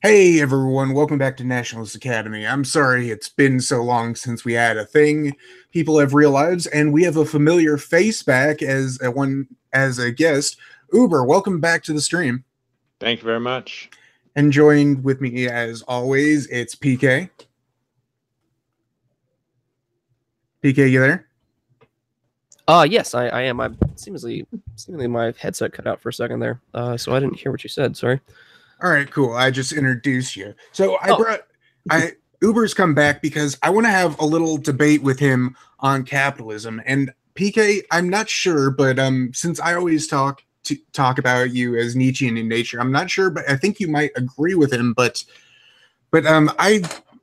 Hey everyone, welcome back to Nationalist Academy. I'm sorry it's been so long since we had a thing. People have real lives, and we have a familiar face back as a guest. Uber, welcome back to the stream. Thank you very much. And joined with me as always, it's PK. PK, you there? Yes, I am. Seemingly my headset cut out for a second there, so I didn't hear what you said. Sorry. All right, cool. I just introduced you. So Uber's come back because I want to have a little debate with him on capitalism. And PK, I'm not sure, but since I always talk about you as Nietzschean in nature, I'm not sure, but I think you might agree with him. But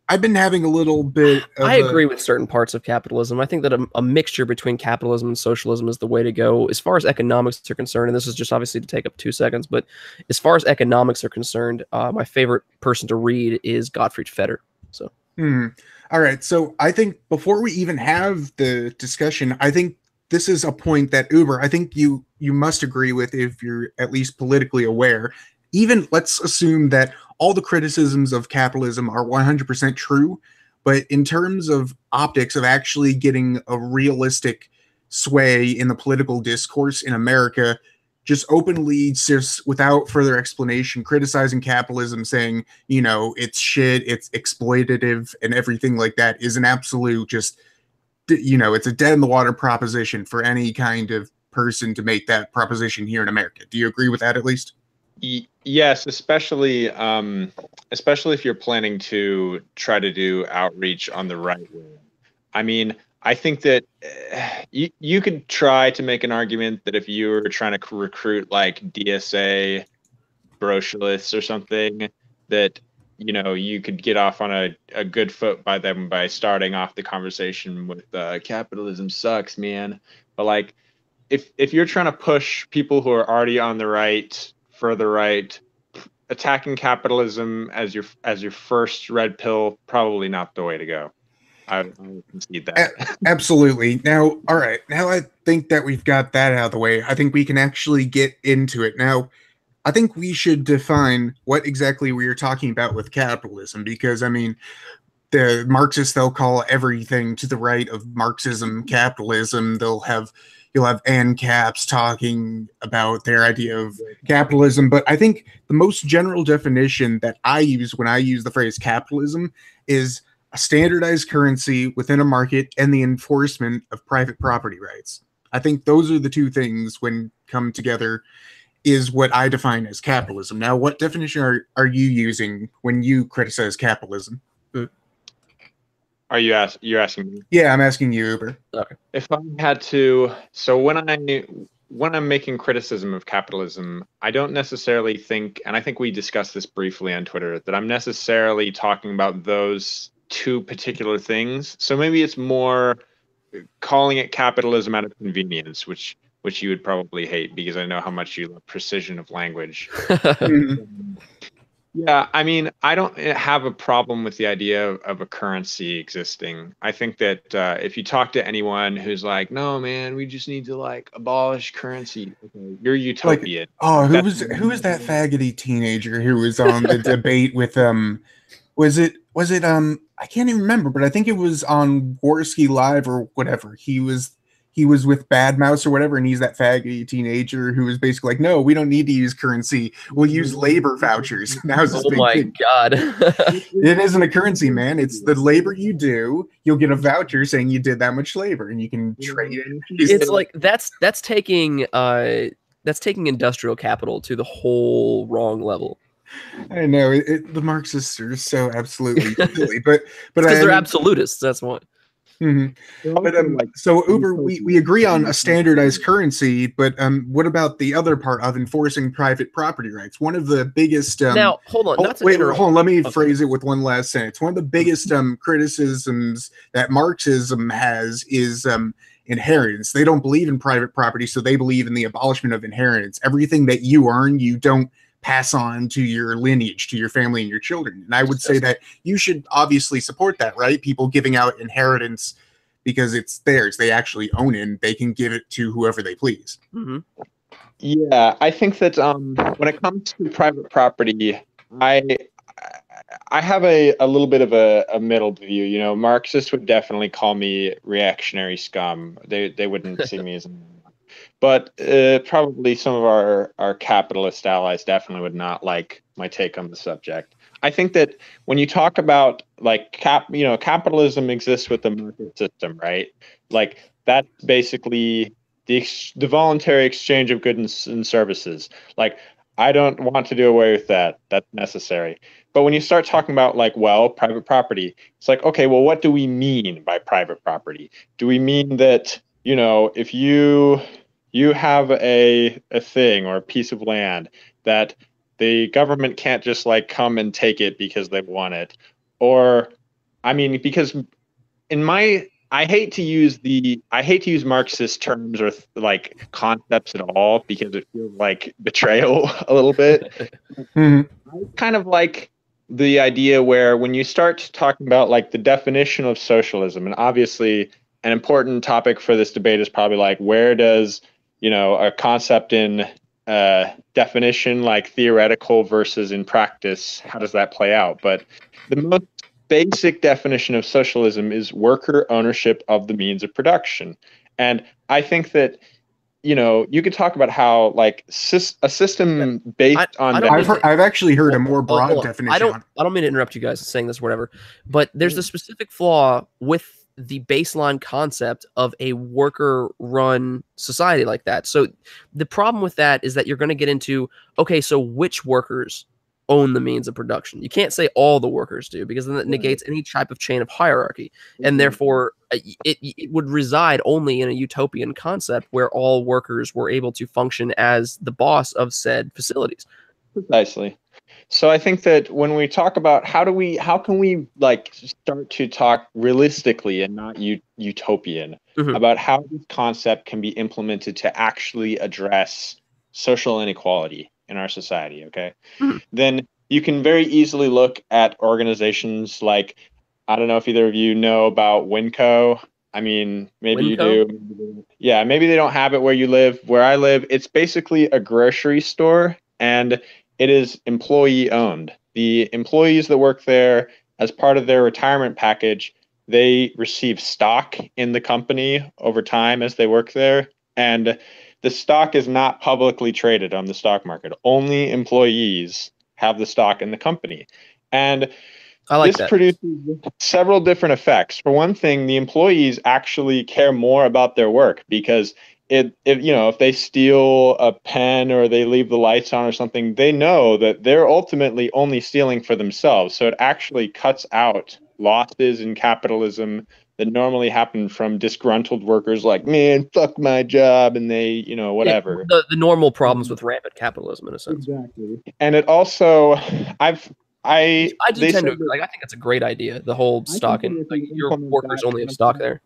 I've been having a little bit of I agree with certain parts of capitalism. I think that a mixture between capitalism and socialism is the way to go as far as economics are concerned. And this is just obviously to take up 2 seconds, but as far as economics are concerned, my favorite person to read is Gottfried Feder. So, all right. So I think before we even have the discussion, I think this is a point that Uber, I think you must agree with if you're at least politically aware. Even let's assume that all the criticisms of capitalism are 100% true, but in terms of optics of actually getting a realistic sway in the political discourse in America, just openly, just without further explanation, criticizing capitalism, saying, it's shit, it's exploitative, and everything like that is an absolute just, it's a dead in the water proposition for any kind of person to make that proposition here in America. Do you agree with that at least? Yes, especially if you're planning to try to do outreach on the right way. I mean, I think that you could try to make an argument that if you were trying to recruit like DSA brochurists or something, that you could get off on a good foot by them by starting off the conversation with capitalism sucks, man. But like, if you're trying to push people who are already on the right, further right, attacking capitalism as your first red pill, probably not the way to go. I concede that. Absolutely. Now, all right. Now I think that we've got that out of the way. I think we can actually get into it. Now, I think we should define what exactly we are talking about with capitalism, because, I mean, the Marxists, they'll call everything to the right of Marxism capitalism. You'll have ANCAPs talking about their idea of capitalism. But I think the most general definition that I use when I use the phrase capitalism is a standardized currency within a market and the enforcement of private property rights. I think those are the two things when come together is what I define as capitalism. Now, what definition are you using when you criticize capitalism? You're asking me? Yeah, I'm asking you, Uber. Okay. If I had to, so when I'm making criticism of capitalism, I don't necessarily think, and I think we discussed this briefly on Twitter, that I'm necessarily talking about those two particular things. So maybe it's more calling it capitalism out of convenience, which you would probably hate because I know how much you love precision of language. Yeah, I mean, I don't have a problem with the idea of a currency existing. I think that if you talk to anyone who's like, no, man, we just need to like abolish currency, okay, you're utopian. Like, who was that faggoty teenager who was on the debate with was it I can't even remember, but I think it was on Warski Live or whatever. He was with Bad Mouse or whatever, and he's that faggy teenager who was basically like, no, we don't need to use currency. We'll use labor vouchers. And that was this big thing. God. It isn't a currency, man. It's the labor you do. You'll get a voucher saying you did that much labor, and you can trade it. It's like that's taking industrial capital to the whole wrong level. I know the Marxists are so absolutely silly, but because they're absolutists. That's what. Mm-hmm. But so Uber, we agree on a standardized currency, but what about the other part of enforcing private property rights? One of the biggest now hold on, hold on, let me phrase it with one last sentence. One of the biggest criticisms that Marxism has is inheritance. They don't believe in private property, so they believe in the abolishment of inheritance. Everything that you earn, you don't pass on to your lineage, to your family and your children. And I would say that you should obviously support that, right? People giving out inheritance because it's theirs. They actually own it, and they can give it to whoever they please. Mm-hmm. Yeah, I think that when it comes to private property, I I have a little bit of a middle view. You know, Marxists would definitely call me reactionary scum. They wouldn't see me as, but probably some of our capitalist allies definitely would not like my take on the subject. I think that when you talk about like capitalism exists with the market system, right? Like that's basically the voluntary exchange of goods and services. Like I don't want to do away with that. That's necessary. But when you start talking about like, well, private property, it's like, okay, well, what do we mean by private property? Do we mean that, you know, if you have a thing or a piece of land that the government can't just like come and take it because they want it? Or I mean, because in my I hate to use Marxist terms or like concepts at all because it feels like betrayal a little bit. Mhm. I kind of like the idea where when you start talking about like the definition of socialism, and obviously an important topic for this debate is probably like where does, you know, a concept in definition like theoretical versus in practice, how does that play out? But the most basic definition of socialism is worker ownership of the means of production. And I think that, you know, you could talk about how like a system based I on don't I've mean heard, to. I've actually heard a more Hold broad on. definition on it. I don't mean to interrupt you guys saying this or whatever, but there's a specific flaw with the baseline concept of a worker run society like that. So the problem with that is that you're going to get into, okay, so which workers own the means of production? You can't say all the workers do because then that negates any type of chain of hierarchy. And therefore it would reside only in a utopian concept where all workers were able to function as the boss of said facilities. Precisely. So I think that when we talk about how can we like start to talk realistically and not utopian Mhm. about how this concept can be implemented to actually address social inequality in our society, okay? Mhm. Then you can very easily look at organizations like, I don't know if either of you know about Winco. I mean, maybe you Winco? do. Yeah, maybe they don't have it where you live. Where I live, it's basically a grocery store and it is employee owned. The employees that work there, as part of their retirement package, they receive stock in the company over time as they work there. And the stock is not publicly traded on the stock market. Only employees have the stock in the company. And I like this that. produces several different effects. For one thing, the employees actually care more about their work because if they steal a pen or they leave the lights on or something, they know that they're ultimately only stealing for themselves. So it actually cuts out losses in capitalism that normally happen from disgruntled workers like, man, fuck my job, and they, Yeah, whatever. the normal problems with rampant capitalism in a sense. Exactly. And it also, I've, Which I, I do they tend to said that like. I think that's a great idea. The whole I stock think and that if like we your implement workers that only have stock there.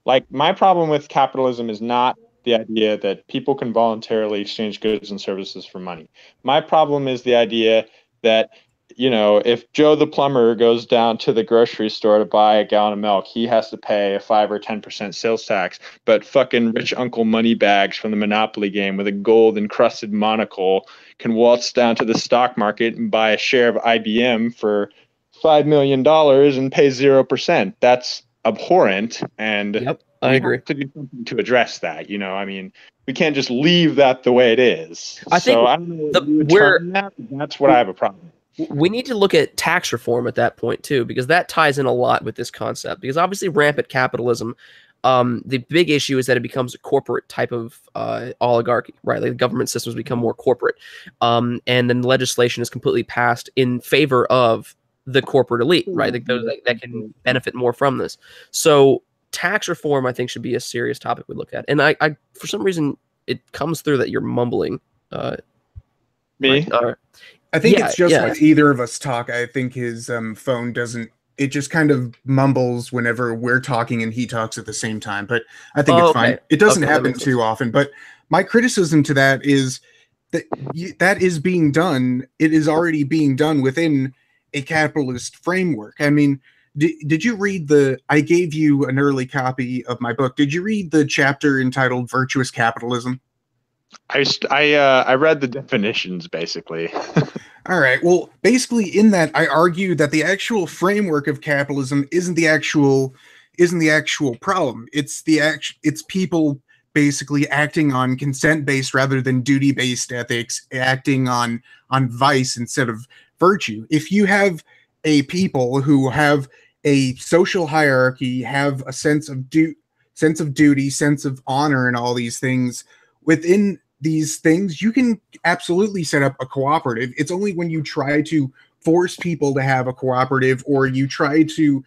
like my problem with capitalism is not the idea that people can voluntarily exchange goods and services for money. My problem is the idea that, if Joe the plumber goes down to the grocery store to buy a gallon of milk, he has to pay a 5 or 10% sales tax. But fucking rich Uncle Moneybags from the Monopoly game with a gold encrusted monocle can waltz down to the stock market and buy a share of IBM for $5 million and pay 0%. That's abhorrent, and Yep, I we agree. have to do something to address that. I mean, we can't just leave that the way it is. I think So I don't know what you would where term that, but that's what I have a problem. we need to look at tax reform at that point too, because that ties in a lot with this concept. Because obviously, rampant capitalism, the big issue is that it becomes a corporate type of oligarchy, right? Like the government systems become more corporate, and then legislation is completely passed in favor of the corporate elite, right? Like those that can benefit more from this. So tax reform, I think, should be a serious topic we look at. And I for some reason, it comes through that you're mumbling. Me? I think Yeah, it's just yeah. when either of us talk. I think his phone doesn't. It just kind of mumbles whenever we're talking and he talks at the same time. But I think it's fine. Okay. It doesn't Okay, that happen makes too sense. often. But my criticism to that is that that is being done. It is already being done within a capitalist framework. I mean, did you read I gave you an early copy of my book. Did you read the chapter entitled "Virtuous Capitalism"? I read the definitions basically. All right. Well, basically, in that, I argue that the actual framework of capitalism isn't the actual problem. It's people basically acting on consent based rather than duty based ethics, acting on vice instead of virtue. If you have a people who have a social hierarchy, have a sense of duty, sense of honor, and all these things within these things, you can absolutely set up a cooperative. It's only when you try to force people to have a cooperative, or you try to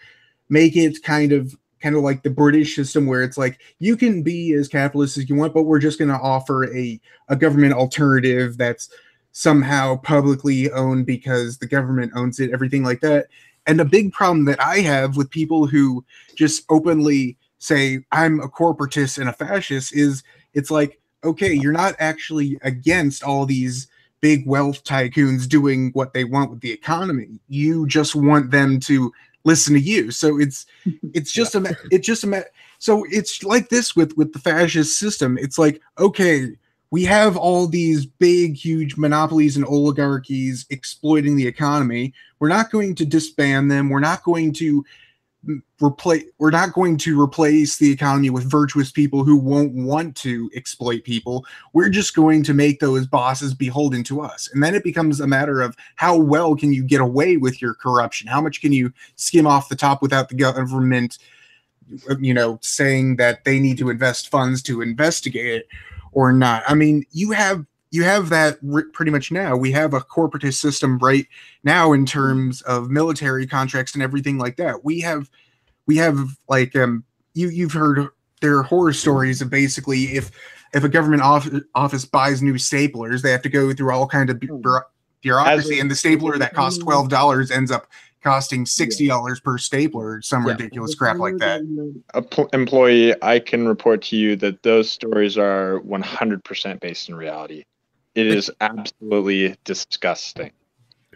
make it kind of like the British system where it's like you can be as capitalist as you want, but we're just going to offer a government alternative that's somehow publicly owned because the government owns it, everything like that. And the big problem that I have with people who just openly say I'm a corporatist and a fascist is it's like, okay, you're not actually against all these big wealth tycoons doing what they want with the economy. You just want them to listen to you. So it's just so it's like this with the fascist system. It's like, okay, we have all these big, huge monopolies and oligarchies exploiting the economy. We're not going to disband them. We're not going to replace the economy with virtuous people who won't want to exploit people. We're just going to make those bosses beholden to us. And then it becomes a matter of how well can you get away with your corruption? How much can you skim off the top without the government, saying that they need to invest funds to investigate it or not? I mean, you have that pretty much now. We have a corporatist system right now in terms of military contracts and everything like that. We have like you've heard there are horror stories of basically if a government office buys new staplers, they have to go through all kind of bureaucracy, and the stapler that costs $12 ends up costing $60 per stapler, some ridiculous crap like that. Employee, I can report to you that those stories are 100% based in reality. It is absolutely disgusting.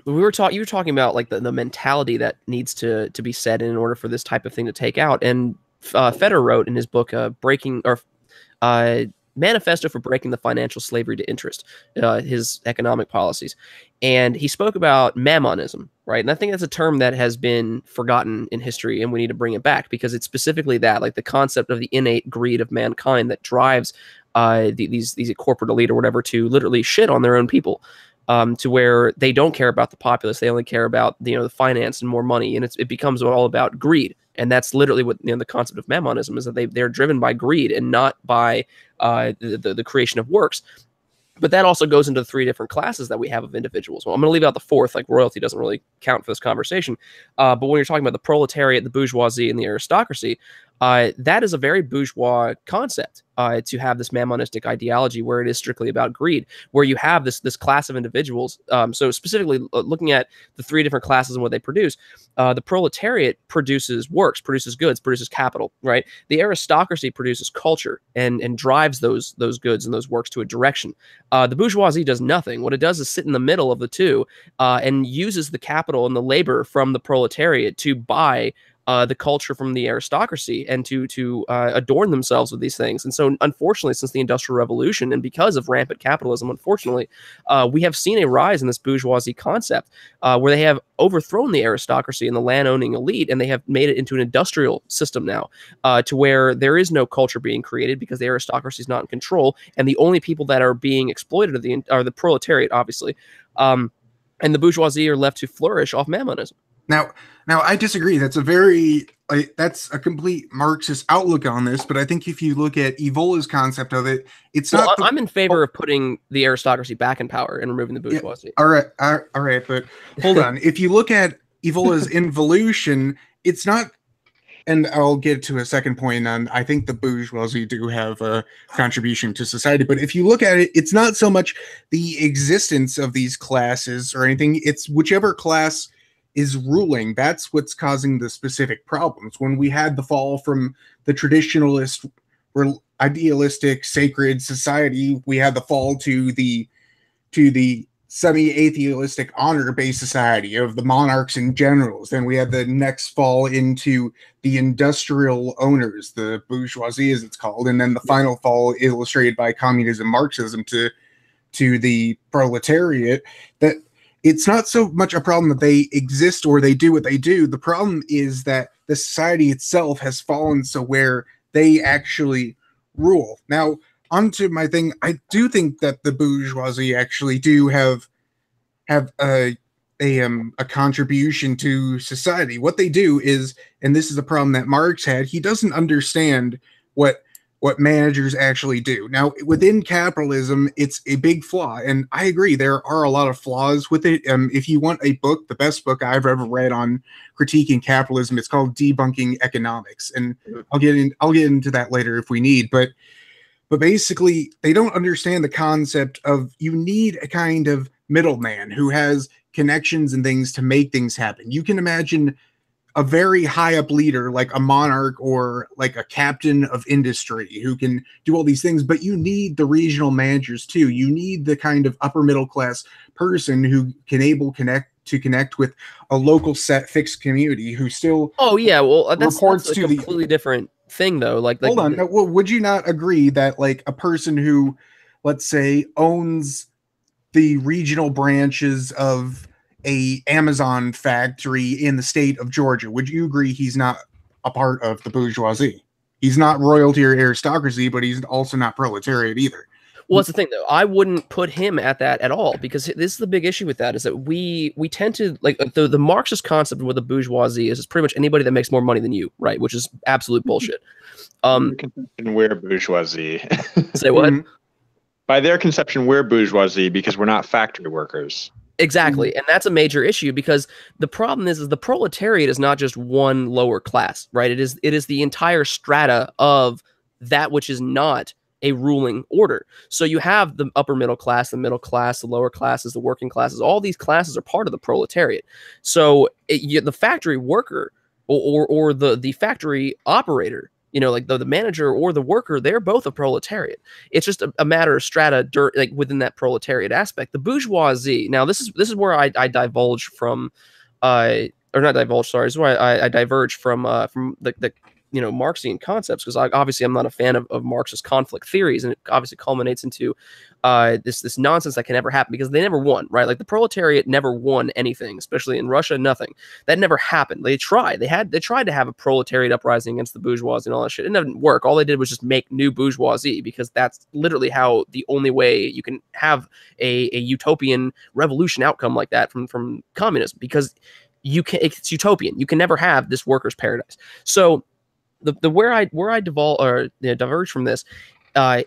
You were talking about like the mentality that needs to be set in order for this type of thing to take out. And Feder wrote in his book Manifesto for Breaking the Financial Slavery to Interest, his economic policies. And he spoke about mammonism, right? And I think that's a term that has been forgotten in history, and we need to bring it back because it's specifically that, like the concept of the innate greed of mankind that drives these corporate elite or whatever to literally shit on their own people, to where they don't care about the populace. They only care about, the finance and more money. And it becomes all about greed. And that's literally what the concept of mammonism is, that they're driven by greed and not by the creation of works. But that also goes into the three different classes that we have of individuals. Well, I'm going to leave out the fourth, like royalty doesn't really count for this conversation. But when you're talking about the proletariat, the bourgeoisie, and the aristocracy, that is a very bourgeois concept, to have this mammonistic ideology where it is strictly about greed, where you have this class of individuals. So specifically looking at the three different classes and what they produce, the proletariat produces works, produces goods, produces capital, right? The aristocracy produces culture and drives those goods and those works to a direction. The bourgeoisie does nothing. What it does is sit in the middle of the two, and uses the capital and the labor from the proletariat to buy the culture from the aristocracy and to adorn themselves with these things. And so, unfortunately, since the Industrial Revolution and because of rampant capitalism, unfortunately, we have seen a rise in this bourgeoisie concept, where they have overthrown the aristocracy and the land-owning elite, and they have made it into an industrial system now, to where there is no culture being created because the aristocracy is not in control, and the only people that are being exploited are the proletariat, obviously, and the bourgeoisie are left to flourish off mammonism. Now, I disagree. That's a complete Marxist outlook on this. But I think if you look at Evola's concept of it, it's not. I'm in favor of putting the aristocracy back in power and removing the bourgeoisie. Yeah, all right. But hold on. If you look at Evola's involution, it's not. And I'll get to a second point on. I think the bourgeoisie do have a contribution to society. But if you look at it, it's not so much the existence of these classes or anything. It's whichever class is ruling. That's what's causing the specific problems. When we had the fall from the traditionalist, idealistic, sacred society, we had the fall to the semi-atheistic, honor-based society of the monarchs and generals. Then we had the next fall into the industrial owners, the bourgeoisie, as it's called, and then the final fall illustrated by communism, Marxism, to the proletariat. That it's not so much a problem that they exist or they do what they do. The problem is that the society itself has fallen so where they actually rule. Now, onto my thing, I do think that the bourgeoisie actually do have a contribution to society. What they do is, and this is a problem that Marx had, he doesn't understand what managers actually do. Now, within capitalism, it's a big flaw, and I agree there are a lot of flaws with it. If you want a book, the best book I've ever read on critiquing capitalism, it's called Debunking Economics, and I'll get into that later if we need. But basically, they don't understand the concept of you need a kind of middleman who has connections and things to make things happen. You can imagine a very high up leader like a monarch or like a captain of industry who can do all these things, but you need the regional managers too. You need the kind of upper middle class person who can connect with a local set fixed community who still that's a completely different thing though. Hold on. Well, would you not agree that like a person who, let's say, owns the regional branches of a Amazon factory in the state of Georgia, would you agree he's not a part of the bourgeoisie? He's not royalty or aristocracy, but he's also not proletariat either. Well, that's the thing, though. I wouldn't put him at that at all, because this is the big issue with that, is that we tend to, like, the Marxist concept with the bourgeoisie is pretty much anybody that makes more money than you, right? Which is absolute bullshit. We're bourgeoisie. Say what? By their conception, we're bourgeoisie because we're not factory workers. Exactly. And that's a major issue, because the problem is the proletariat is not just one lower class, right? It is the entire strata of that which is not a ruling order. So you have the upper middle class, the middle class, the lower classes, the working classes. All these classes are part of the proletariat. So the factory worker or the factory operator, like the manager or the worker, they're both a proletariat. It's just a matter of strata like within that proletariat aspect. The bourgeoisie. Now this is where I divulge from, or not divulge. Sorry, this is where I diverge from the Marxian concepts, because obviously I'm not a fan of Marxist conflict theories, and it obviously culminates into this nonsense that can never happen, because they never won, right? Like the proletariat never won anything, especially in Russia. Nothing that never happened. They tried to have a proletariat uprising against the bourgeoisie and all that shit. It didn't work. All they did was just make new bourgeoisie, because that's literally how the only way you can have a utopian revolution outcome like that from communism, because it's utopian. You can never have this workers' paradise. So the where I diverge from this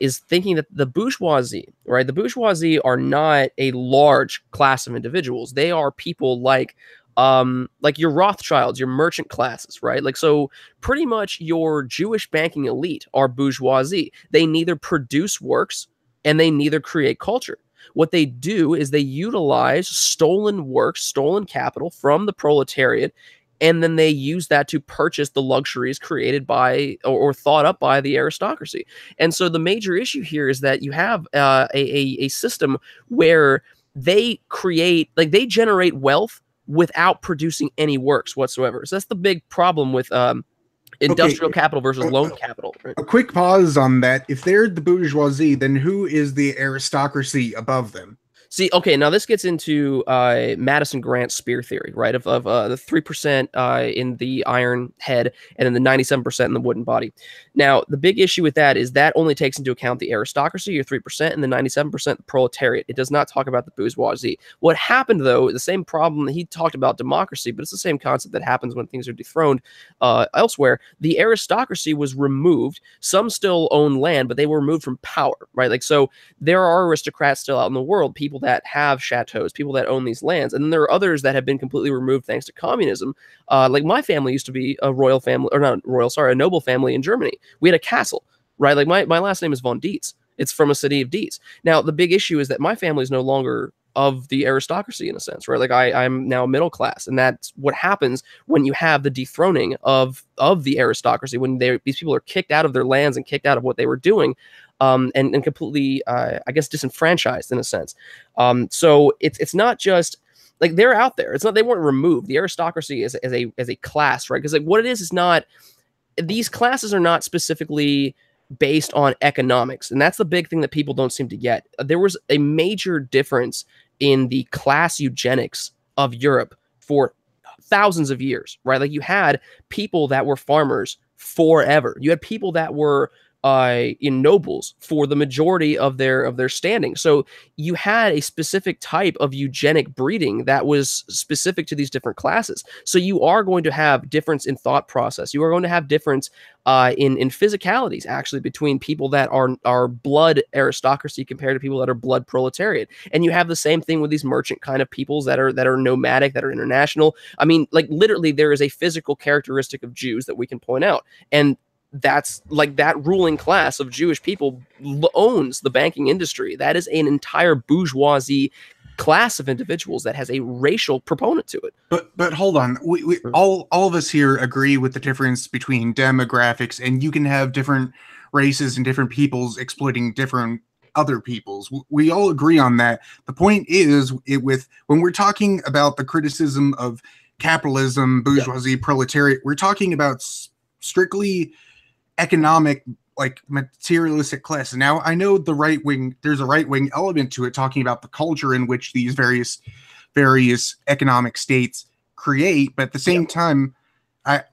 is thinking that the bourgeoisie, right? The bourgeoisie are not a large class of individuals. They are people like your Rothschilds, your merchant classes, right? Like, so pretty much your Jewish banking elite are bourgeoisie. They neither produce works and they neither create culture. What they do is they utilize stolen works, stolen capital from the proletariat, and then they use that to purchase the luxuries created by or thought up by the aristocracy. And so the major issue here is that you have a system where they they generate wealth without producing any works whatsoever. So that's the big problem with industrial capital versus loan capital. Right? A quick pause on that. If they're the bourgeoisie, then who is the aristocracy above them? See, okay, now this gets into Madison Grant's spear theory, right? Of the 3% in the iron head and then the 97% in the wooden body. Now, the big issue with that is that only takes into account the aristocracy, your 3%, and the 97% the proletariat. It does not talk about the bourgeoisie. What happened, though, the same problem that he talked about democracy, but it's the same concept that happens when things are dethroned elsewhere. The aristocracy was removed. Some still own land, but they were removed from power, right? Like, so there are aristocrats still out in the world, people that have chateaus, people that own these lands, and then there are others that have been completely removed thanks to communism. Like my family used to be a royal family, or not royal, sorry, a noble family in Germany. We had a castle, right? Like my last name is von Dietz. It's from a city of Dietz. Now the big issue is that my family is no longer of the aristocracy in a sense, right? Like I'm now middle class, and that's what happens when you have the dethroning of the aristocracy, when these people are kicked out of their lands and kicked out of what they were doing. And completely, I guess, disenfranchised in a sense. So it's not just like they're out there. It's not, they weren't removed. The aristocracy as a class, right? Because like what it is not, these classes are not specifically based on economics, and that's the big thing that people don't seem to get. There was a major difference in the class eugenics of Europe for thousands of years, right? Like you had people that were farmers forever. You had people that were in nobles for the majority of their standing. So you had a specific type of eugenic breeding that was specific to these different classes. So you are going to have difference in thought process. You are going to have difference in physicalities actually between people that are blood aristocracy compared to people that are blood proletariat. And you have the same thing with these merchant kind of peoples that are nomadic, that are international. I mean, like literally there is a physical characteristic of Jews that we can point out. And that's like that ruling class of Jewish people owns the banking industry. That is an entire bourgeoisie class of individuals that has a racial proponent to it. But hold on, we all of us here agree with the difference between demographics, and you can have different races and different peoples exploiting different other peoples. We all agree on that. The point is, when we're talking about the criticism of capitalism, bourgeoisie, proletariat, we're talking about strictly economic, like materialistic classes. Now, I know there's a right-wing element to it, talking about the culture in which these various economic states create, but at the same time, I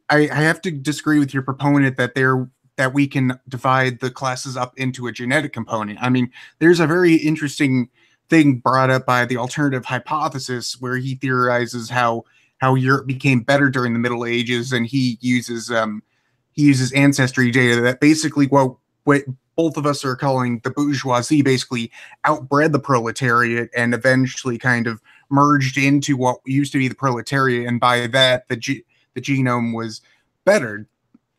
have to disagree with your proponent that we can divide the classes up into a genetic component. I mean, there's a very interesting thing brought up by the alternative hypothesis where he theorizes how Europe became better during the Middle Ages, and he uses ancestry data that basically what both of us are calling the bourgeoisie basically outbred the proletariat and eventually kind of merged into what used to be the proletariat, and by that the genome was bettered.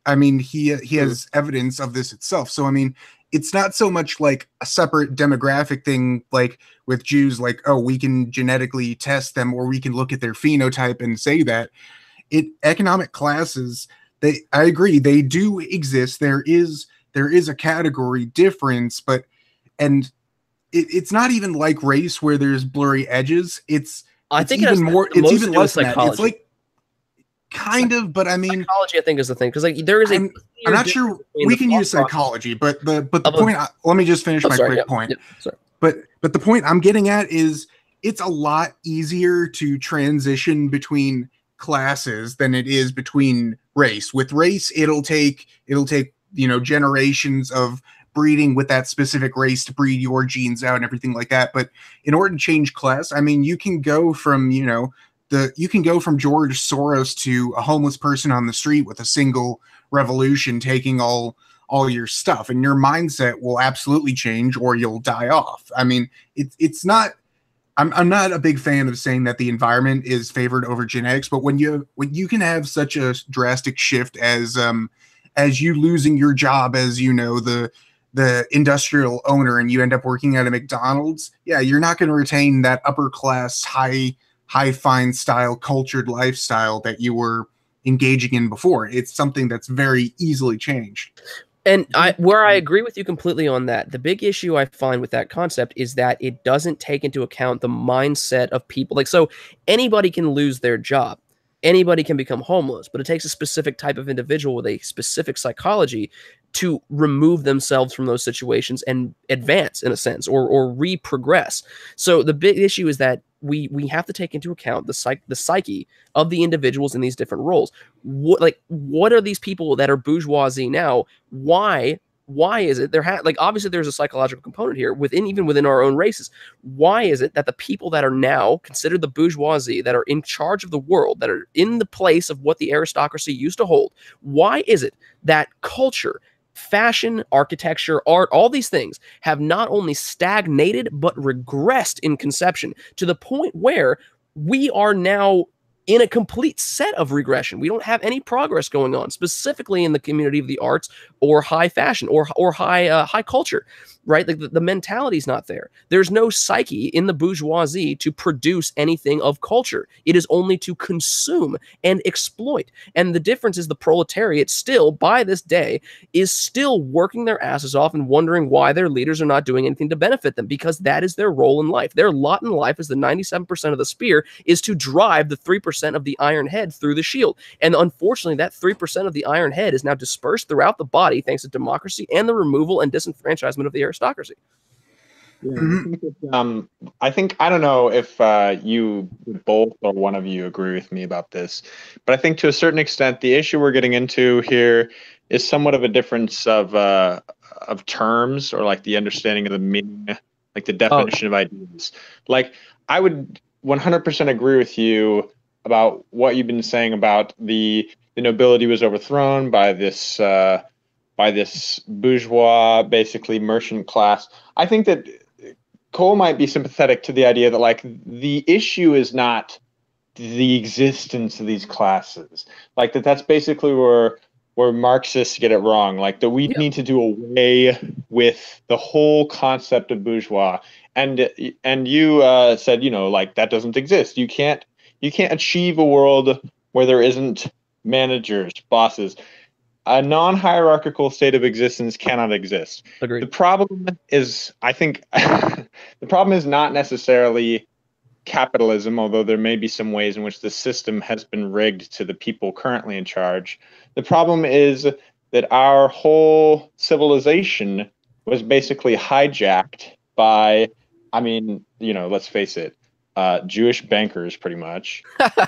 I mean, he has evidence of this itself. So I mean, it's not so much like a separate demographic thing like with Jews, like, oh, we can genetically test them or we can look at their phenotype and say that. Economic classes, I agree, they do exist. There is a category difference, but it's not even like race where there's blurry edges. It's even less than that. It's like kind of, but I mean, psychology I think is the thing, because like there is I'm not sure we can use psychology, but the point. Let me just finish my quick point. But the point I'm getting at is it's a lot easier to transition between classes than it is between race. With race, it'll take generations of breeding with that specific race to breed your genes out and everything like that. But in order to change class, I mean, you can go from George Soros to a homeless person on the street with a single revolution taking all your stuff, and your mindset will absolutely change or you'll die off. I mean, it's not. I'm not a big fan of saying that the environment is favored over genetics, but when you can have such a drastic shift as you losing your job as the industrial owner and you end up working at a McDonald's, yeah, you're not going to retain that upper class high fine style cultured lifestyle that you were engaging in before. It's something that's very easily changed. And where I agree with you completely on that, the big issue I find with that concept is that it doesn't take into account the mindset of people. Like, so anybody can lose their job. Anybody can become homeless, but it takes a specific type of individual with a specific psychology to remove themselves from those situations and advance in a sense, or re-progress. So the big issue is that we have to take into account the psyche of the individuals in these different roles. What are these people that are bourgeoisie now? Why is it obviously there's a psychological component here even within our own races. Why is it that the people that are now considered the bourgeoisie, that are in charge of the world, that are in the place of what the aristocracy used to hold, why is it that culture, fashion, architecture, art, all these things have not only stagnated but regressed in conception to the point where we are now in a complete set of regression? We don't have any progress going on, specifically in the community of the arts or high fashion or high culture, right? Like the mentality is not there. There's no psyche in the bourgeoisie to produce anything of culture. It is only to consume and exploit. And the difference is the proletariat still, by this day, is still working their asses off and wondering why their leaders are not doing anything to benefit them, because that is their role in life. Their lot in life is the 97% of the spear is to drive the 3% of the iron head through the shield. And unfortunately, that 3% of the iron head is now dispersed throughout the body thanks to democracy and the removal and disenfranchisement of the aristocracy. Yeah, Mhm. I think I don't know if you both or one of you agree with me about this, but I think to a certain extent the issue we're getting into here is somewhat of a difference of terms or like the understanding of the meaning, like the Oh, definition of ideas. Like I would 100% agree with you about what you've been saying about the nobility was overthrown by this bourgeois, basically merchant class. I think that Cole might be sympathetic to the idea that like the issue is not the existence of these classes. Like that's basically where Marxists get it wrong. Like that we yeah, need to do away with the whole concept of bourgeois. And you said, you know, like that doesn't exist. You can't achieve a world where there isn't managers, bosses. A non-hierarchical state of existence cannot exist. The agreed. problem is, I think, the problem is not necessarily capitalism, although there may be some ways in which the system has been rigged to the people currently in charge. The problem is that our whole civilization was basically hijacked by, I mean, you know, let's face it, Jewish bankers, pretty much.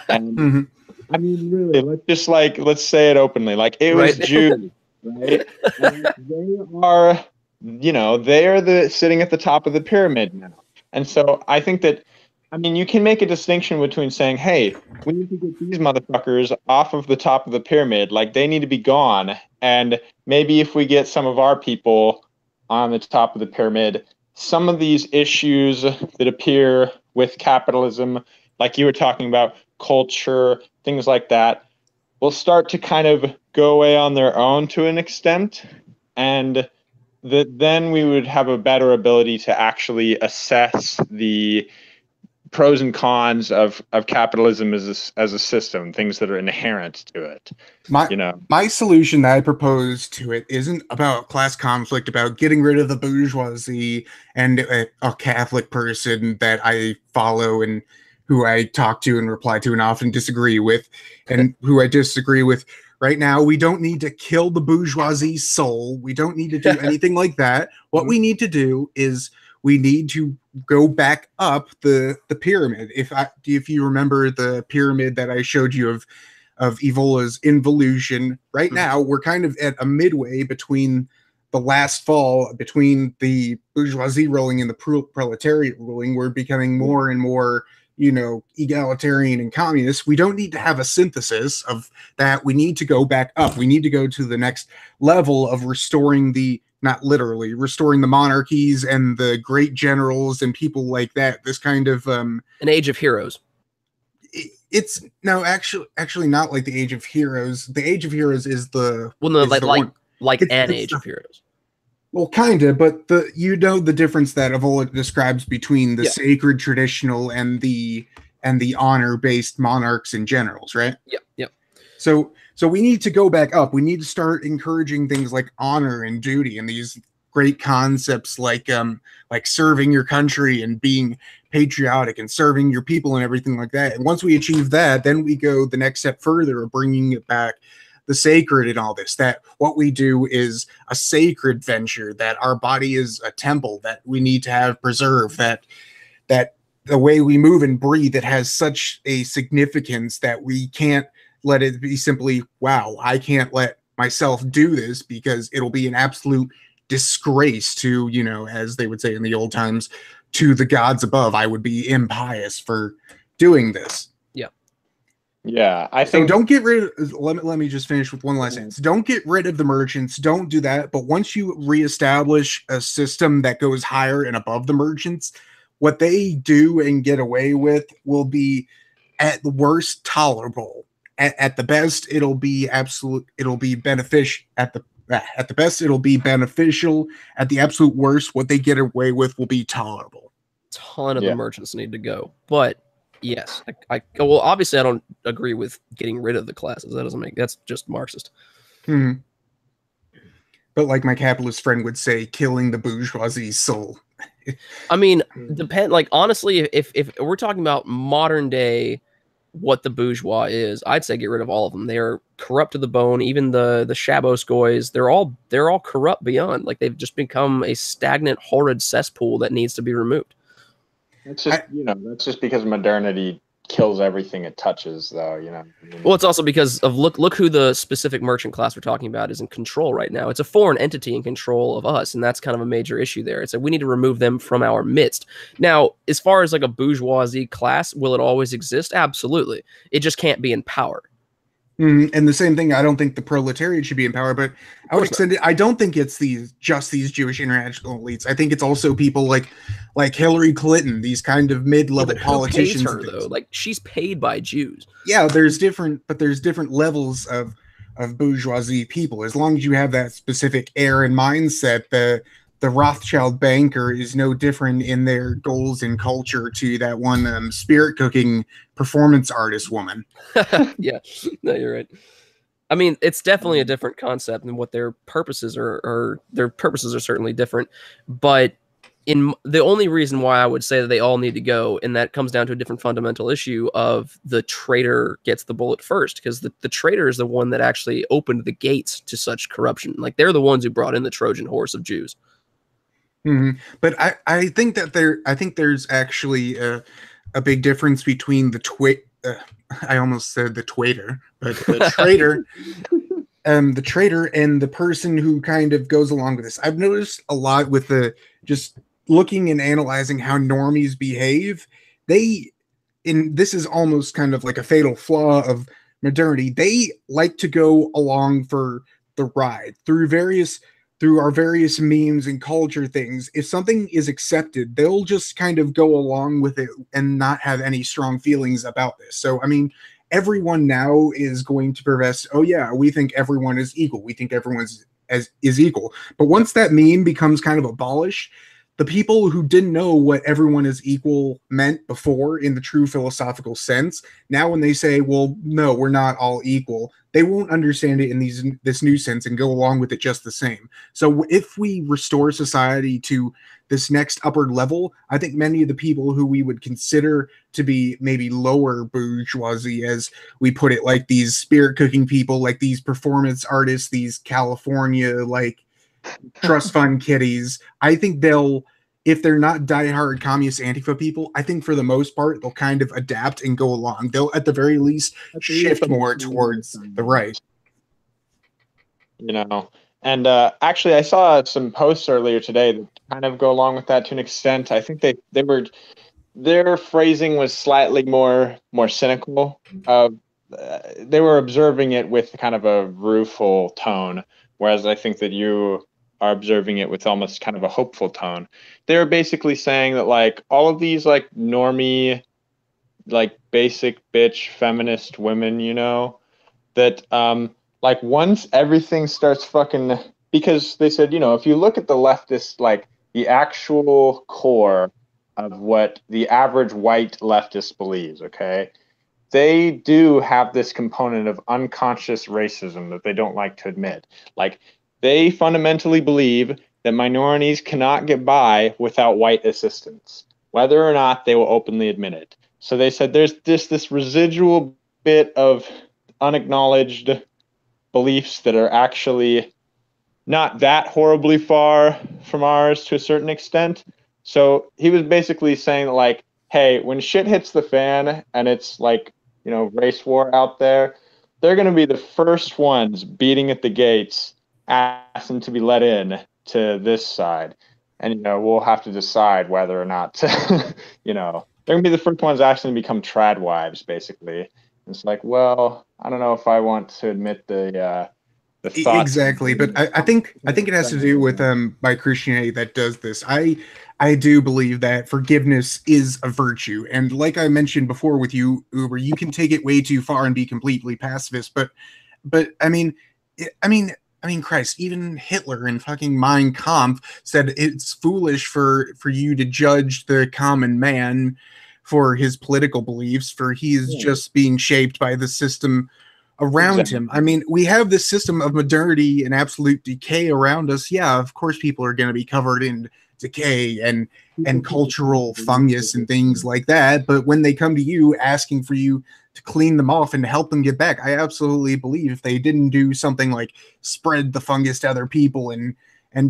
And Mhm. I mean, really, let's say it openly. Like it was Right. Jews, right? And they are, you know, they are the sitting at the top of the pyramid now. And so I think that, I mean, you can make a distinction between saying, hey, we need to get these motherfuckers off of the top of the pyramid, like they need to be gone. And maybe if we get some of our people on the top of the pyramid, some of these issues that appear with capitalism, like you were talking about, culture, things like that, will start to kind of go away on their own to an extent. And then we would have a better ability to actually assess the pros and cons of capitalism as a system, things that are inherent to it. My You know, my solution that I propose to it isn't about class conflict, about getting rid of the bourgeoisie and a Catholic person that I follow and who I talk to and reply to and often disagree with, and who I disagree with right now. We don't need to kill the bourgeoisie's soul. We don't need to do anything like that. What we need to do is we need to go back up the pyramid. If you remember the pyramid that I showed you of Evola's involution. Right now, we're kind of at a midway between the last fall, between the bourgeoisie ruling and the proletariat ruling. We're becoming more and more, you know, egalitarian and communist. We don't need to have a synthesis of that. We need to go back up. We need to go to the next level of restoring the, not literally, restoring the monarchies and the great generals and people like that. This kind of An age of heroes. it's no actually not like the Age of Heroes. The Age of Heroes is the Well, no, is like the like one. like an It's age of heroes. well, kind of, but the difference that Evola describes between the Yeah. sacred traditional and the honor based monarchs and generals, right? Yep. Yep. So we need to go back up. We need to start encouraging things like honor and duty and these great concepts like serving your country and being patriotic and serving your people and everything like that. And once we achieve that, then we go the next step further of bringing it back the sacred and all this, that what we do is a sacred venture, that our body is a temple that we need to have preserved, that the way we move and breathe, it has such a significance that we can't let it be simply, wow, I can't let myself do this because it'll be an absolute disgrace to, you know, as they would say in the old times, to the gods above. I would be impious for doing this. Yeah. yeah, I So think don't get rid of, let me just finish with one last sentence. Don't get rid of the merchants. Don't do that. But once you reestablish a system that goes higher and above the merchants, what they do and get away with will be at the worst tolerable. At the best, it'll be beneficial. At the best, it'll be beneficial. At the absolute worst, what they get away with will be tolerable. Ton of the yeah. merchants need to go, but yes, well, obviously, I don't agree with getting rid of the classes. That doesn't make that's just Marxist. Hmm. But like my capitalist friend would say, killing the bourgeoisie's soul. I mean, depend like honestly, if we're talking about modern day what the bourgeois is, I'd say get rid of all of them. They are corrupt to the bone. Even the Shaboskoys, they're all corrupt beyond. Like they've just become a stagnant, horrid cesspool that needs to be removed. It's just that's just because modernity kills everything it touches, though. Well, it's also because of look who the specific merchant class we're talking about is in control right now. It's a foreign entity in control of us, and that's kind of a major issue there. It's like we need to remove them from our midst. Now, as far as like a bourgeoisie class, will it always exist? Absolutely. It just can't be in power. And the same thing, I don't think the proletariat should be in power, but I would extend it. I don't think it's just these Jewish international elites. I think it's also people like Hillary Clinton, these kind of mid-level politicians. Who pays her, though? Like she's paid by Jews. Yeah, there's different levels of bourgeoisie people. As long as you have that specific air and mindset, the Rothschild banker is no different in their goals and culture to that one spirit cooking performance artist woman. Yeah, no, you're right. I mean, it's definitely a different concept, and what their purposes are. Their purposes are certainly different. But the only reason why I would say that they all need to go, and that comes down to a different fundamental issue of the traitor gets the bullet first, because the traitor is the one that actually opened the gates to such corruption. Like they're the ones who brought in the Trojan horse of Jews. Mm-hmm. But I think that there's actually a big difference between I almost said the twaiter, but the traitor, the traitor and the person who kind of goes along with this. I've noticed a lot with just looking and analyzing how normies behave. This is almost kind of like a fatal flaw of modernity. They like to go along for the ride through our various memes and culture things. If something is accepted, they'll just kind of go along with it and not have any strong feelings about this. So, I mean, everyone now is going to profess, oh yeah, we think everyone is equal. We think everyone's is equal. But once that meme becomes kind of abolished, the people who didn't know what everyone is equal meant before in the true philosophical sense, now when they say, well, no, we're not all equal, they won't understand it in this new sense and go along with it just the same. So if we restore society to this next upward level, I think many of the people who we would consider to be maybe lower bourgeoisie, as we put it, like these spirit cooking people, like these performance artists, these California like trust fund kitties, I think if they're not diehard communist Antifa people, I think for the most part, they'll kind of adapt and go along. They'll, at the very least, shift more towards the right. And actually, I saw some posts earlier today that kind of go along with that to an extent. I think their phrasing was slightly more cynical. They were observing it with kind of a rueful tone, whereas I think that you are observing it with almost kind of a hopeful tone. They're basically saying that like all of these like normie, like basic bitch feminist women, that like once everything starts fucking, because they said, if you look at the leftist, like the actual core of what the average white leftist believes, okay, they do have this component of unconscious racism that they don't like to admit. Like, they fundamentally believe that minorities cannot get by without white assistance, whether or not they will openly admit it. So they said there's this residual bit of unacknowledged beliefs that are actually not that horribly far from ours to a certain extent. So he was basically saying that, like, hey, when shit hits the fan and it's like, race war out there, they're going to be the first ones beating at the gates, asking to be let in to this side. And, we'll have to decide whether or not to, they're going to be the first ones actually to become trad wives, basically. It's like, well, I don't know if I want to admit the thoughts. Exactly, but I think it has to do with my Christianity that does this. I do believe that forgiveness is a virtue, and like I mentioned before with you, Uber, you can take it way too far and be completely pacifist. But I mean, Christ, even Hitler in fucking Mein Kampf said it's foolish for you to judge the common man for his political beliefs, for he's just being shaped by the system around him. I mean, we have this system of modernity and absolute decay around us. Yeah, of course people are going to be covered in decay and cultural fungus and things like that. But when they come to you asking for you to clean them off and to help them get back. I absolutely believe if they didn't do something like spread the fungus to other people and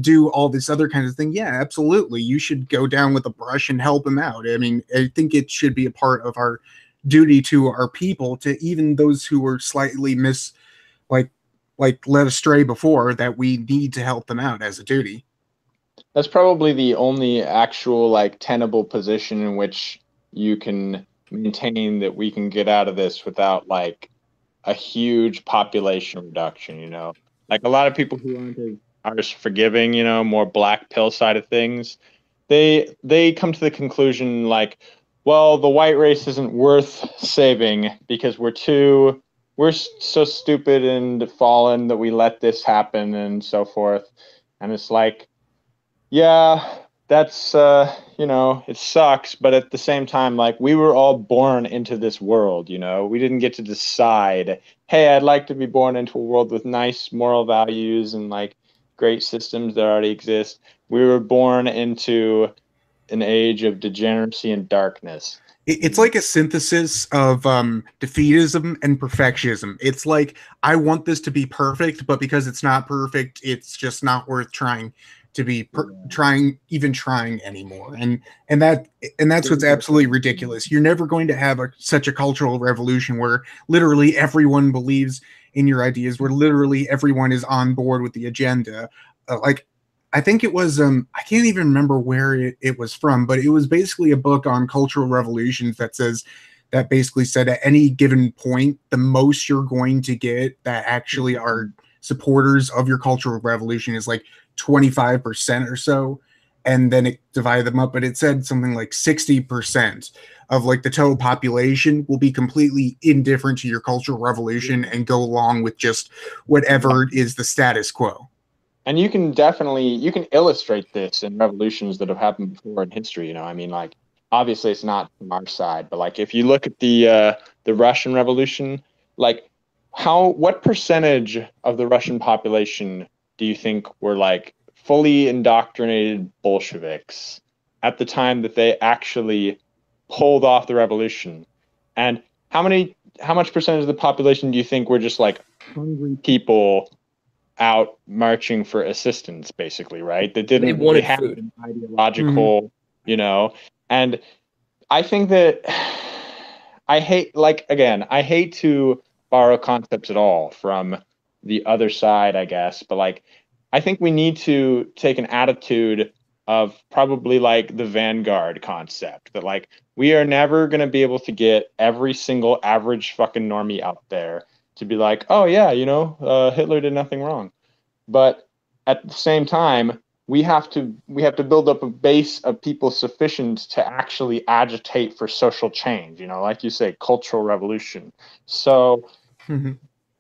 do all this other kind of thing, yeah, absolutely, you should go down with a brush and help them out. I mean, I think it should be a part of our duty to our people, to even those who were slightly like led astray before, that we need to help them out as a duty. That's probably the only actual like tenable position in which you can maintain that we can get out of this without like a huge population reduction, you know. Like a lot of people who aren't as forgiving, you know, more black pill side of things, they come to the conclusion like, well, the white race isn't worth saving because we're so stupid and fallen that we let this happen and so forth. And it's like, yeah, that's you know, it sucks, but at the same time, like we were all born into this world, you know. We didn't get to decide, hey, I'd like to be born into a world with nice moral values and like great systems that already exist. We were born into an age of degeneracy and darkness. It's like a synthesis of defeatism and perfectionism. It's like, I want this to be perfect, but because it's not perfect, it's just not worth trying to be trying anymore. And that's what's absolutely ridiculous. You're never going to have such a cultural revolution where literally everyone believes in your ideas, where literally everyone is on board with the agenda. Like, I think it was I can't even remember where it was from, but it was basically a book on cultural revolutions that basically said at any given point, the most you're going to get that actually are supporters of your cultural revolution is like 25% or so. And then it divided them up, but it said something like 60% of like the total population will be completely indifferent to your cultural revolution and go along with just whatever is the status quo. And you can illustrate this in revolutions that have happened before in history. You know, I mean, like obviously it's not from our side, but like if you look at the Russian Revolution, like what percentage of the Russian population do you think were like fully indoctrinated Bolsheviks at the time that they actually pulled off the revolution? And how much percentage of the population do you think were just like hungry people out marching for assistance, basically, right? That didn't really have an ideological, you know. And I think that I hate to borrow concepts at all from the other side, I guess, but like I think we need to take an attitude of probably like the vanguard concept, that like we are never going to be able to get every single average fucking normie out there to be like, oh yeah, you know, Hitler did nothing wrong. But at the same time, we have to build up a base of people sufficient to actually agitate for social change, you know, like you say, cultural revolution. So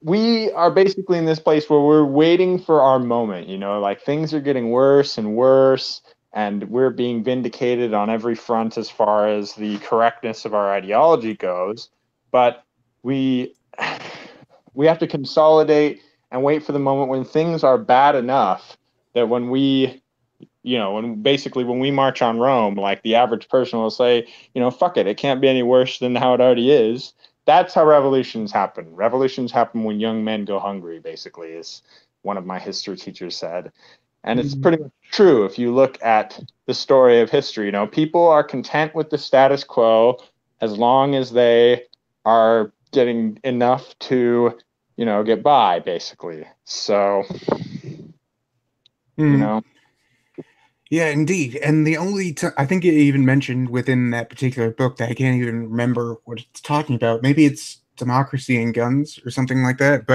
we are basically in this place where we're waiting for our moment, you know, like things are getting worse and worse, and we're being vindicated on every front as far as the correctness of our ideology goes. But we have to consolidate and wait for the moment when things are bad enough that when we, you know, when we march on Rome, like the average person will say, you know, fuck it, it can't be any worse than how it already is. That's how revolutions happen. Revolutions happen when young men go hungry, basically, is one of my history teachers said. And it's pretty much true if you look at the story of history. You know, people are content with the status quo as long as they are getting enough to, you know, get by, basically. So, you know. Yeah, indeed. And the only I think it even mentioned within that particular book that I can't even remember what it's talking about. Maybe it's Democracy and Guns or something like that.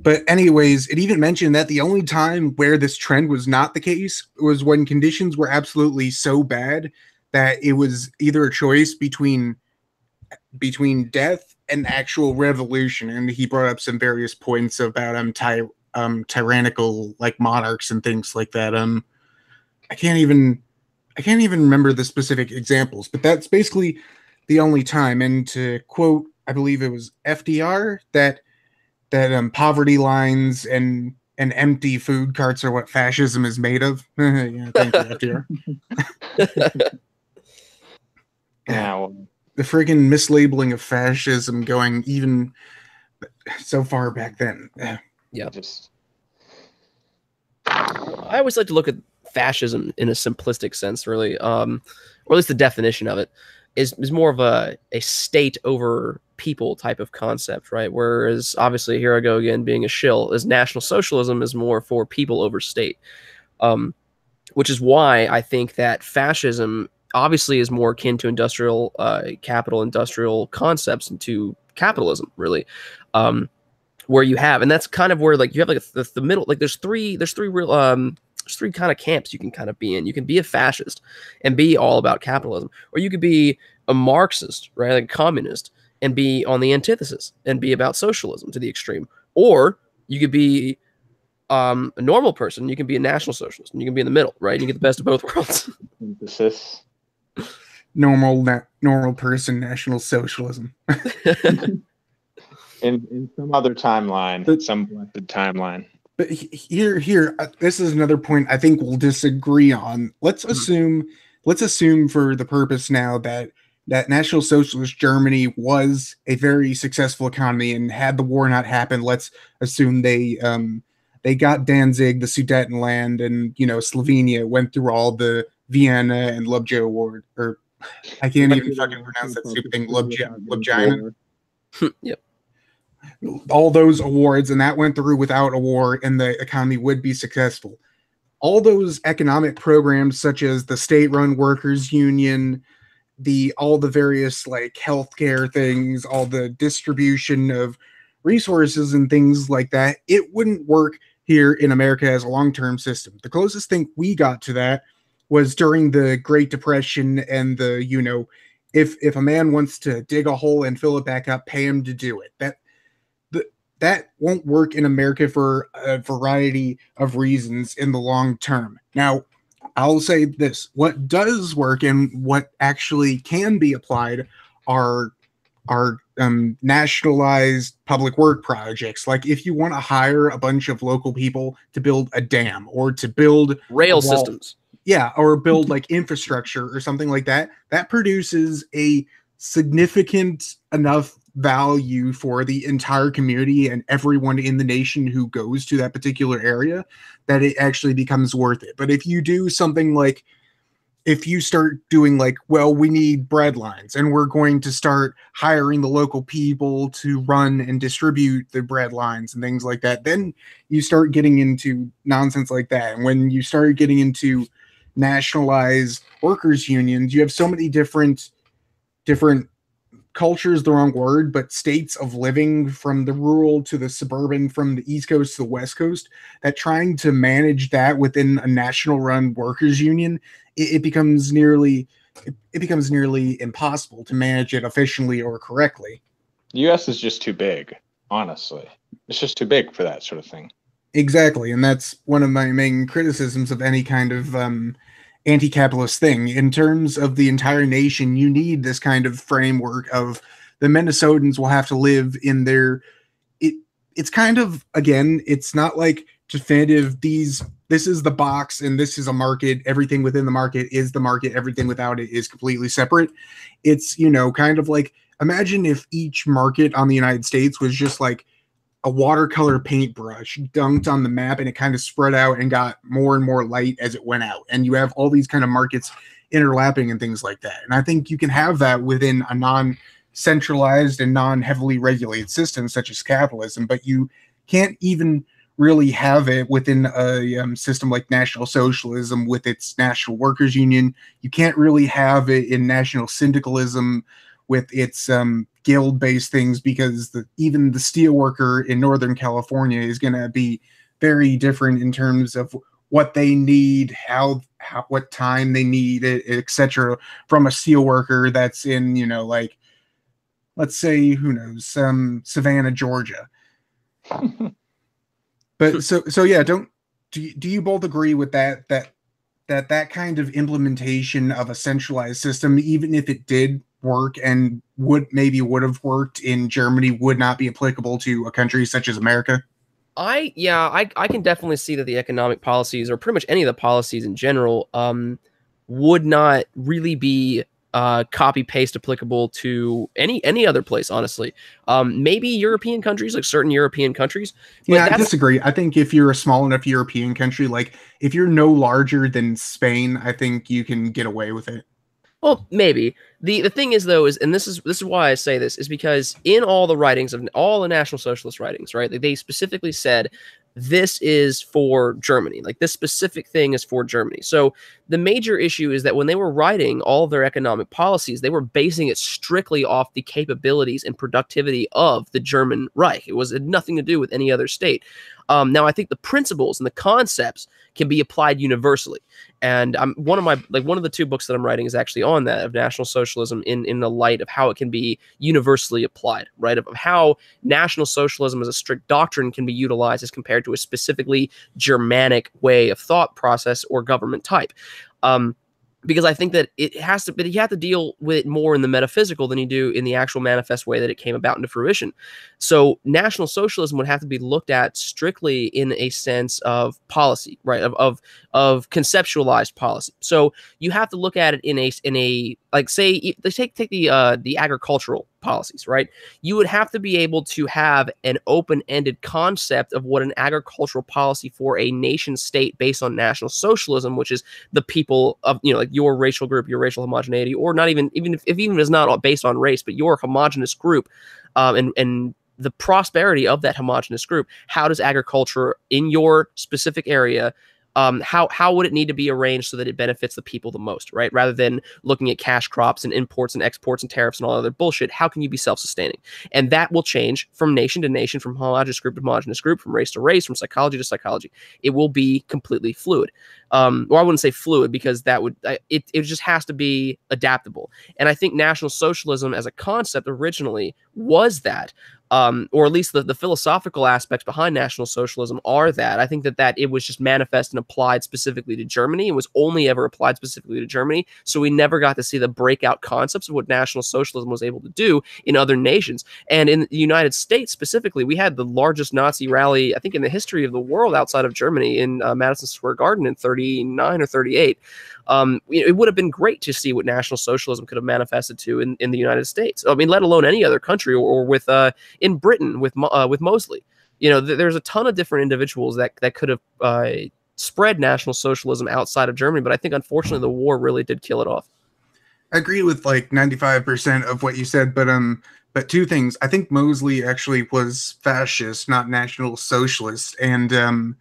But anyways, it even mentioned that the only time where this trend was not the case was when conditions were absolutely so bad that it was either a choice between death and actual revolution. And he brought up some various points about tyrannical like monarchs and things like that. I can't even remember the specific examples, but that's basically the only time. And to quote, I believe it was FDR, that poverty lines and empty food carts are what fascism is made of. Yeah, thank you, FDR. Yeah, well, friggin' mislabeling of fascism going even so far back then. Yeah. Just I always like to look at fascism in a simplistic sense, really, or at least the definition of it is more of a state over people type of concept, right? Whereas obviously here I go again being a shill, as National Socialism is more for people over state, which is why I think that fascism obviously is more akin to industrial capital, industrial concepts, and to capitalism, really. Where you have, and that's kind of where like you have like the middle, like there's three real there's three kind of camps you can kind of be in. You can be a fascist and be all about capitalism, or you could be a Marxist, right, like a communist, and be on the antithesis and be about socialism to the extreme. Or you could be a normal person. You can be a National Socialist, and you can be in the middle, right? You get the best of both worlds. synthesis. Normal person, National Socialism. In some other timeline, some blessed timeline. But here, this is another point I think we'll disagree on. Let's assume for the purpose now that National Socialist Germany was a very successful economy, and had the war not happened, let's assume they got Danzig, the Sudetenland, and Slovenia went through all the Vienna and Lubja Award, or I can't even fucking pronounce that stupid thing, Lubjana. Yep. All those awards, and that went through without a war, and the economy would be successful. All those economic programs, such as the state-run workers union, all the various like healthcare things, all the distribution of resources and things like that, it wouldn't work here in America as a long-term system. The closest thing we got to that was during the Great Depression, and if a man wants to dig a hole and fill it back up, pay him to do it. That won't work in America for a variety of reasons in the long term. Now, I'll say this. What does work and what actually can be applied are nationalized public work projects. Like if you want to hire a bunch of local people to build a dam or to build rail systems. Yeah, or build like infrastructure or something like that, that produces a significant enough value for the entire community and everyone in the nation who goes to that particular area that it actually becomes worth it. But if you do something like, if you start doing like, well, we need bread lines and we're going to start hiring the local people to run and distribute the bread lines and things like that, then you start getting into nonsense like that. And when you start getting into nationalized workers unions, you have so many different culture is the wrong word, but states of living, from the rural to the suburban, from the East Coast to the West Coast, that trying to manage that within a national run workers union, it becomes nearly impossible to manage it efficiently or correctly. The U.S. is just too big, honestly. It's just too big for that sort of thing. Exactly, and that's one of my main criticisms of any kind of anti-capitalist thing. In terms of the entire nation, you need this kind of framework of the Minnesotans will have to live in their it's kind of, again, it's not like definitive this is the box and this is a market, everything within the market is the market, everything without it is completely separate. It's kind of like, imagine if each market on the United States was just like a watercolor paintbrush dunked on the map, and it kind of spread out and got more and more light as it went out. And you have all these kind of markets interlapping and things like that. And I think you can have that within a non-centralized and non-heavily regulated system such as capitalism, but you can't even really have it within a system like National Socialism with its National Workers Union. You can't really have it in National Syndicalism with its guild-based things, because even the steelworker in Northern California is going to be very different in terms of what they need, what time they need it, etc., from a steelworker that's in, like, let's say, who knows, Savannah, Georgia. But so yeah, do you both agree with that kind of implementation of a centralized system, even if it did work and would have worked in Germany, would not be applicable to a country such as America? I can definitely see that the economic policies, or pretty much any of the policies in general, would not really be copy paste applicable to any other place, honestly. Maybe European countries, like certain European countries. But Yeah, I disagree. I think if you're a small enough European country, like if you're no larger than Spain, I think you can get away with it. Well, maybe. The thing is though is, and this is why I say this, is because in all the writings of all the National Socialist writings, right, they specifically said this is for Germany. Like this specific thing is for Germany. So the major issue is that when they were writing all of their economic policies, they were basing it strictly off the capabilities and productivity of the German Reich. It had nothing to do with any other state. Now I think the principles and the concepts can be applied universally. And one of the two books that I'm writing is actually on that, of National Socialism in the light of how it can be universally applied, right? Of how National Socialism as a strict doctrine can be utilized as compared to a specifically Germanic way of thought process or government type. Because I think that but you have to deal with it more in the metaphysical than you do in the actual manifest way that it came about into fruition. So National Socialism would have to be looked at strictly in a sense of policy, right? Of conceptualized policy. So you have to look at it in a like, say, take the agricultural policies, right? You would have to be able to have an open-ended concept of what an agricultural policy for a nation state based on National Socialism, which is the people of, like your racial group, your racial homogeneity, or not even if it's not based on race, but your homogenous group, and the prosperity of that homogenous group. How does agriculture in your specific area, how would it need to be arranged so that it benefits the people the most, right? Rather than looking at cash crops and imports and exports and tariffs and all other bullshit, how can you be self-sustaining? And that will change from nation to nation, from homogenous group to homogenous group, from race to race, from psychology to psychology. It will be completely fluid. Or I wouldn't say fluid, because it just has to be adaptable. And I think National Socialism as a concept originally was that. Or at least the philosophical aspects behind National Socialism are that. I think that it was just manifest and applied specifically to Germany. It was only ever applied specifically to Germany. So we never got to see the breakout concepts of what National Socialism was able to do in other nations. And in the United States specifically, we had the largest Nazi rally, I think, in the history of the world outside of Germany, in Madison Square Garden in 39 or 38. It would have been great to see what National Socialism could have manifested to in the United States. I mean, let alone any other country, or with in Britain with Mosley. There's a ton of different individuals that could have spread National Socialism outside of Germany, but I think unfortunately the war really did kill it off. I agree with like 95% of what you said, but two things. I think Mosley actually was fascist, not National Socialist, and the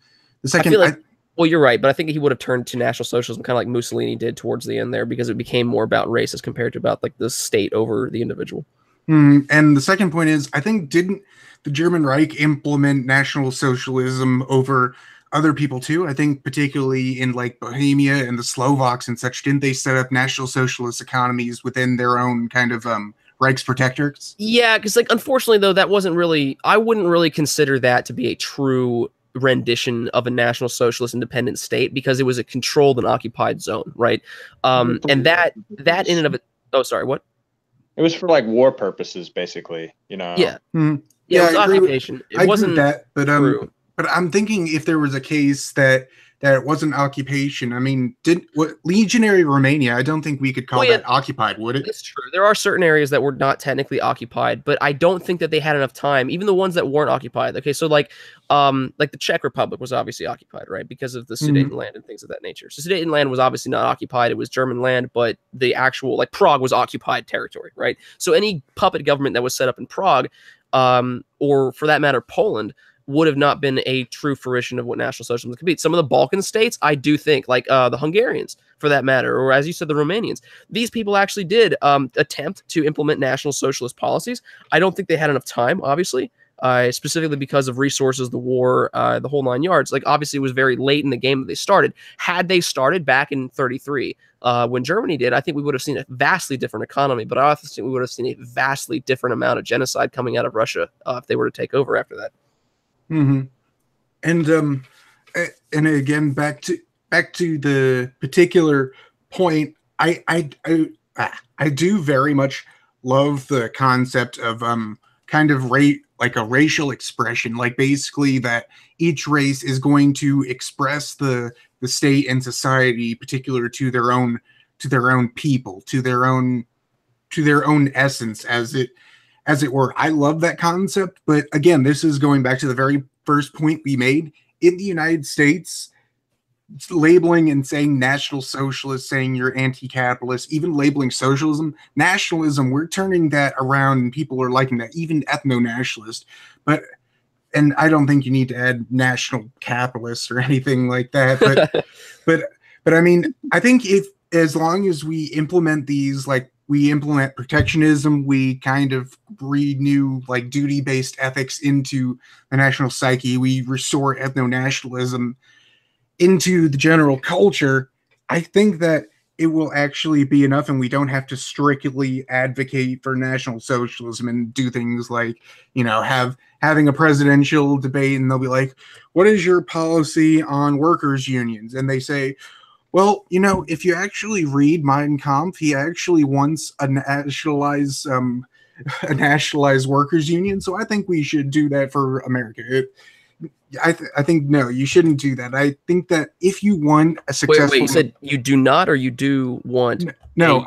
second. Well, you're right, but I think he would have turned to National Socialism kind of like Mussolini did towards the end there, because it became more about race as compared to about like the state over the individual. And the second point is, I think, didn't the German Reich implement National Socialism over other people too? I think particularly in like Bohemia and the Slovaks and such, didn't they set up National Socialist economies within their own kind of Reichsprotectorates? Yeah, because like unfortunately though, that wasn't really, I wouldn't really consider that to be a true rendition of a National Socialist independent state, because it was a controlled and occupied zone, right? And that in and of it. Oh, sorry, what? It was for like war purposes, basically. Yeah. Mm-hmm. Yeah, it was occupation. It wasn't that, but true. But I'm thinking if there was a case that it wasn't occupation. I mean, legionary Romania? I don't think we could call that occupied, would it? It's true. There are certain areas that were not technically occupied, but I don't think that they had enough time. Even the ones that weren't occupied. Okay, so like the Czech Republic was obviously occupied, right, because of the Sudetenland and things of that nature. So Sudetenland was obviously not occupied; it was German land, but the actual like Prague was occupied territory, right? So any puppet government that was set up in Prague, or for that matter, Poland, would have not been a true fruition of what National Socialism could be. Some of the Balkan states, I do think, like the Hungarians, for that matter, or as you said, the Romanians, these people actually did attempt to implement National Socialist policies. I don't think they had enough time, obviously, specifically because of resources, the war, the whole nine yards. Like, obviously, it was very late in the game that they started. Had they started back in 33, when Germany did, I think we would have seen a vastly different economy, but I also think we would have seen a vastly different amount of genocide coming out of Russia if they were to take over after that. Mm-hmm. And again, back to the particular point, I do very much love the concept of kind of like a racial expression, like basically that each race is going to express the state and society particular to their own own people, to their own essence, as it were. I love that concept, but again, this is going back to the very first point we made. In the United States, labeling and saying National Socialist, saying you're anti-capitalist, even labeling socialism, nationalism, we're turning that around and people are liking that, even ethno-nationalist. And I don't think you need to add national capitalist or anything like that. But I mean, I think as long as we implement these, like we implement protectionism, we kind of renew like duty-based ethics into the national psyche, we restore ethno-nationalism into the general culture, I think that it will actually be enough, and we don't have to strictly advocate for National Socialism and do things like, having a presidential debate, and they'll be like, what is your policy on workers' unions? And they say, well, if you actually read Mein Kampf, he actually wants a nationalized workers' union, so I think we should do that for America. I think no, you shouldn't do that. I think that if you want a successful, wait, you said you do not, or you do want? No,